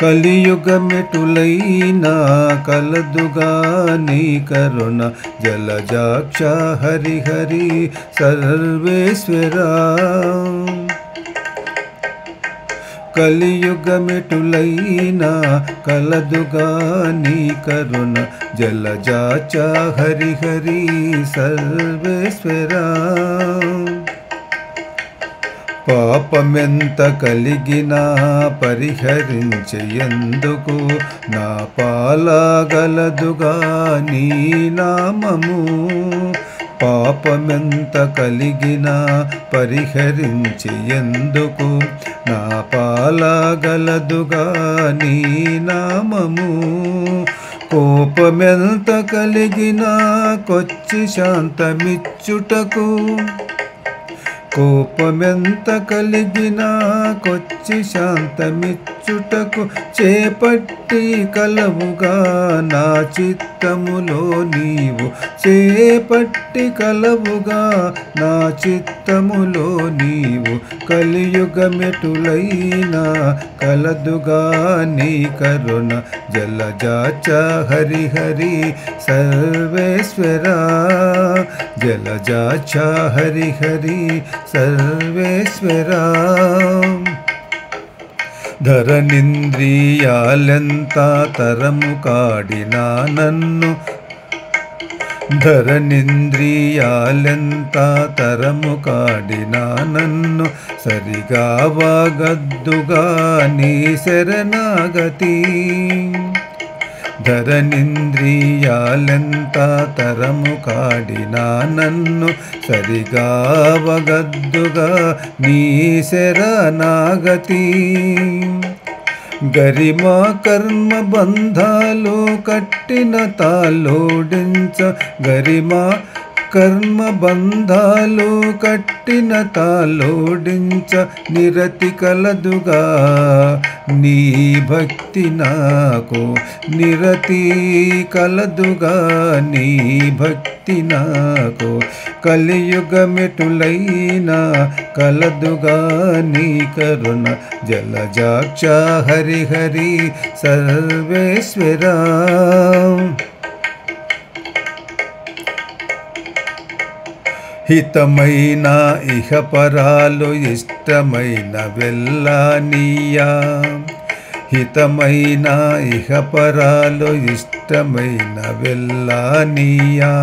కలియుగమెటులైనా కలదుగా నీ కరుణ జలజాక్ష హరి హరి సర్వేశ్వరా. కలియుగమెటులైనా కలదుగా నీ కరుణ జలజాక్ష హరి హరి సర్వేశ్వరా. పాపమెంత కలిగినా పరిహరించేందుకు నా పాలగలదుగా నీ నామము. పాపమెంత కలిగినా పరిహరించేందుకు నా పాలగలదుగా నీ నామము. కోపమెంత కలిగినా కొచ్చి శాంతమిచ్చుటకు, కోపమెంత కలిగినా కొచ్చి శాంతమిచ్చుటకు చేపట్టి కలవుగా నా చిత్తములో నీవు. చేపట్టి కలవుగా నా చిత్తములో నీవు. కలియుగమెటులైనా కలదుగా నీ కరుణ జలజాక్ష హరి హరి సర్వేశ్వరా. జలజాక్ష హరి హరి సర్వేశ్వరా. ధరనింద్రియాలెంత తరము కాడినా నన్ను, ధరనింద్రియాలెంత తరము కాడినా నన్ను సరిగా వాగద్దుగా నీ శరణాగతి. ధరనింద్రియాలెంత తరము కాడినా నన్ను సరిగా వగద్దుగా నీ శరణాగతి. గరిమా కర్మ బంధాలు కట్టిన తాలోడించ, గరిమా కర్మ బంధాలు కట్టిన తాలోడించ నిరతి కలదుగా నీ భక్తి నాకు. నిరతి కలదుగా నీ భక్తి నాకు. కలియుగమెటులైనా కలదుగా నీ కరుణ జలజాక్ష హరి హరి సర్వేశ్వరా. హితమైన ఇహపరాలు ఇష్టమైన వెళ్ళానీయా. హితమైన ఇహపరాలు ఇష్టమైన వెళ్ళానీయా.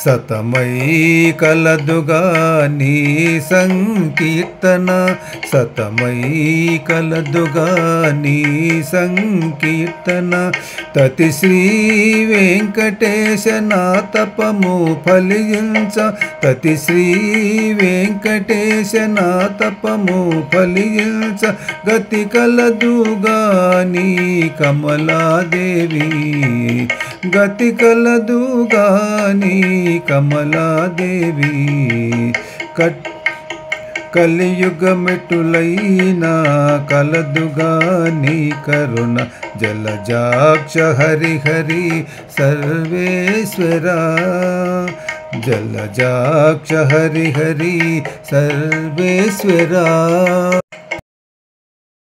సతమై కలదుగా నీ సంకీర్తన, సతమై కలదుగా నీ సంకీర్తన. తతి శ్రీ వెంకటేశ నా తపము ఫలించ, తతి శ్రీ వెంకటేశ నా తపము ఫలించ. గతి కలదుగా నీ కమలాదేవి, గతి కలదుగా నీ కమలాదేవి. కలియుగమెటులైనా కలదుగా నీ కరుణ జలజాక్ష హరి హరి సర్వేశ్వరా. జలజాక్ష హరి హరి సర్వేశ్వరా.